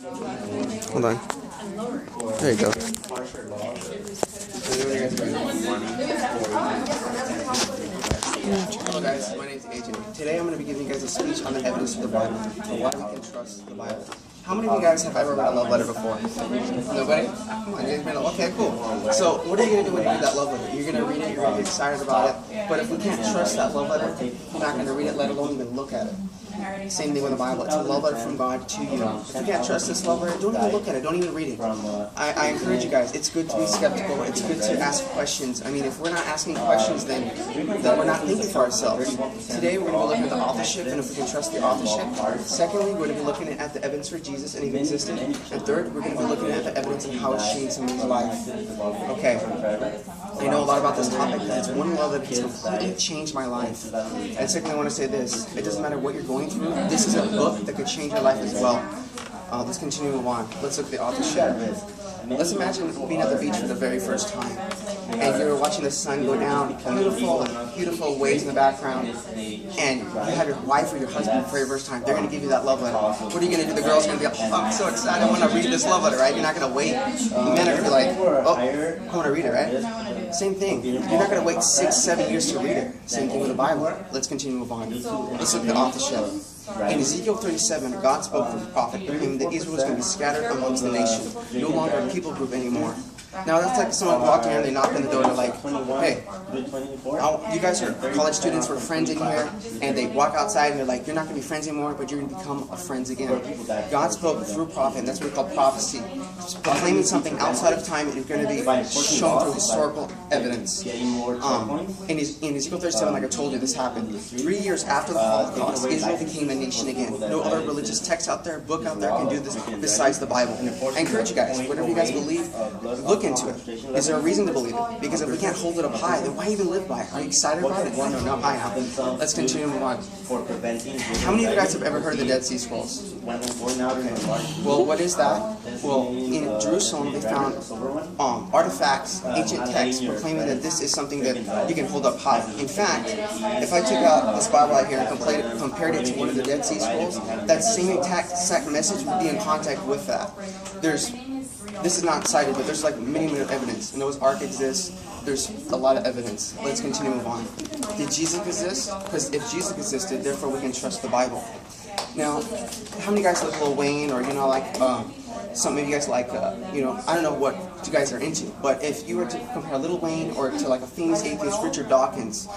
Hold on. There you go. Hello guys, my name is AJ. Today I'm going to be giving you guys a speech on the evidence of the Bible, and why we can trust the Bible. How many of you guys have ever read a love letter before? Nobody? Okay, cool. So what are you going to do when you read that love letter? You're going to read it, you're going to get excited about it, but if we can't trust that love letter, you're not going to read it, let alone even look at it. Same thing with the Bible. It's a love letter from God to you. If you can't trust this love letter, don't even look at it. Don't even read it. I encourage you guys. It's good to be skeptical. It's good to ask questions. I mean, if we're not asking questions, then we're not thinking for ourselves. Today, we're going to be looking at the authorship and if we can trust the authorship. Secondly, we're going to be looking at the evidence for Jesus and if he existed. And third, we're going to be looking at the evidence and how it's changed somebody's life. Okay. I know a lot about this topic because it's one love that has completely changed my life. And secondly, I want to say this. It doesn't matter what you're going through. This is a book that could change your life as well. Let's continue to move on. Let's look at the authorship. Let's imagine being at the beach for the very first time. And you're watching the sun go down, beautiful waves in the background. And you have your wife or your husband for the very first time. They're going to give you that love letter. What are you going to do? The girl's going to be like, oh, I'm so excited. I want to read this love letter, right? You're not going to wait. The men are going to be like, oh, I want to read it, right? Same thing. You're not going to wait 6, 7 years to read it. Same thing with the Bible. Let's continue to move on. Let's look at the authorship. In Ezekiel 37, God spoke through the prophet, proclaiming that Israel was going to be scattered amongst the nation, no longer a people group anymore. Now that's like someone walked in and they knocked on the door and they're like, hey, you guys are college students, we're friends in here, and they walk outside and they're like, you're not going to be friends anymore, but you're going to become friends again. God spoke through prophet, and that's what we call prophecy. Proclaiming something outside of time, it's going to be shown through historical evidence. In Ezekiel 37, like I told you, this happened. 3 years after the Holocaust, Israel became a nation again. No other religious text out there, book out there can do this besides the Bible. I encourage you guys, whatever you guys believe, look into it. Is there a reason to believe it? Because if we can't hold it up high, then why even live by it? Are you excited about it? No, not I am. Let's continue to move on. How many of you guys have ever heard of the Dead Sea Scrolls? Okay. Well, what is that? Well, in Jerusalem, they found artifacts, ancient texts, proclaiming that this is something that you can hold up high. In fact, if I took out this Bible right here and compared it to one of the Dead Sea Scrolls, that same exact message would be in contact with that. This is not cited, but there's like many evidence. And those ark exists. There's a lot of evidence. Let's continue to move on. Did Jesus exist? Because if Jesus existed, therefore we can trust the Bible. Now, how many guys like Lil Wayne, or like some of you guys like I don't know what you guys are into, but if you were to compare Lil Wayne or to like a famous atheist, Richard Dawkins,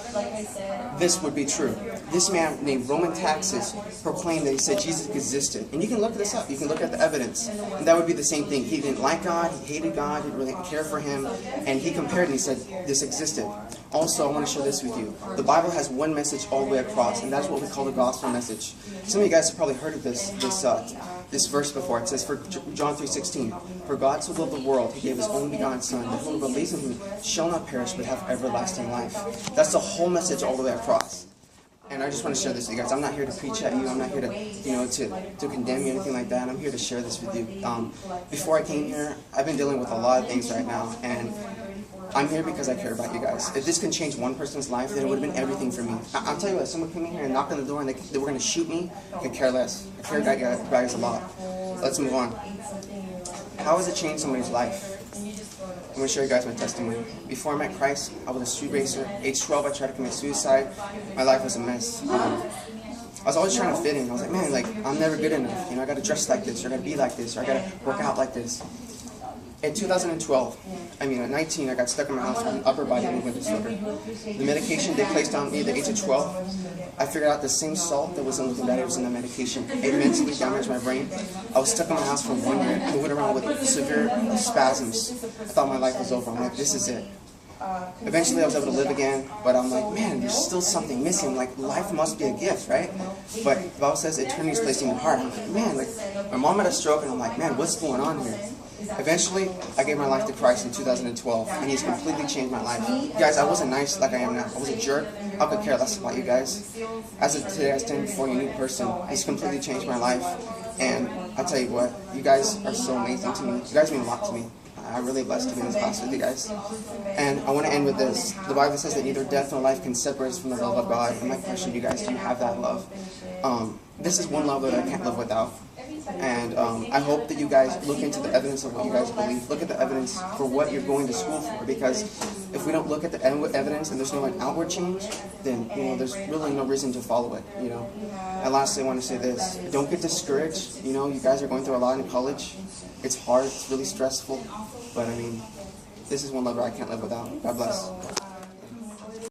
this would be true. This man named Roman Taxis proclaimed that he said Jesus existed, and you can look this up. You can look at the evidence, and that would be the same thing. He didn't like God, he hated God, he didn't really care for him, and he compared and he said this existed. Also, I want to share this with you. The Bible has one message all the way across, and that's what we call the gospel message. Some of you guys have probably heard of this verse before. It says, for John 3:16, for God so loved the world, he gave his only begotten Son, that whoever believes in him shall not perish but have everlasting life. That's the whole message all the way across. And I just want to share this with you guys. I'm not here to preach at you. I'm not here to to condemn you or anything like that. I'm here to share this with you. Before I came here, I've been dealing with a lot of things right now, and I'm here because I care about you guys. If this can change one person's life, then it would have been everything for me. I'll tell you what, if someone came in here and knocked on the door and they were going to shoot me, I could care less. I care about you guys a lot. Let's move on. How has it changed somebody's life? I'm going to show you guys my testimony. Before I met Christ, I was a street racer. Age 12, I tried to commit suicide. My life was a mess. I was always trying to fit in. I was like, man, I'm never good enough. I got to dress like this, or I got to be like this, or I got to work out like this. In 2012, at 19, I got stuck in my house with an upper body movement disorder. The medication they placed on me at the age of 12, I figured out the same salt that was in looking bad was in the medication. It mentally damaged my brain. I was stuck in my house for 1 year, moving around with severe spasms. I thought my life was over. I'm like, this is it. Eventually I was able to live again, but I'm like, man, there's still something missing. Like, life must be a gift, right? But the Bible says eternity is placed in your heart. I'm like, man, my mom had a stroke, and I'm like, man, what's going on here? Eventually, I gave my life to Christ in 2012, and he's completely changed my life. Guys, I wasn't nice like I am now. I was a jerk. I could care less about you guys. As of today, I stand before you, a new person. He's completely changed my life, and I tell you what, you guys are so amazing to me. You guys mean a lot to me. I'm really blessed to be in this class with you guys. And I want to end with this. The Bible says that neither death nor life can separate us from the love of God. And my question to you guys, do you have that love? This is one love that I can't live without. And I hope that you guys look into the evidence of what you guys believe. Look at the evidence for what you're going to school for, because if we don't look at the evidence and there's no outward change, then there's really no reason to follow it. And lastly, I want to say this: don't get discouraged. You guys are going through a lot in college. It's hard. It's really stressful. But I mean, this is one lever I can't live without. God bless.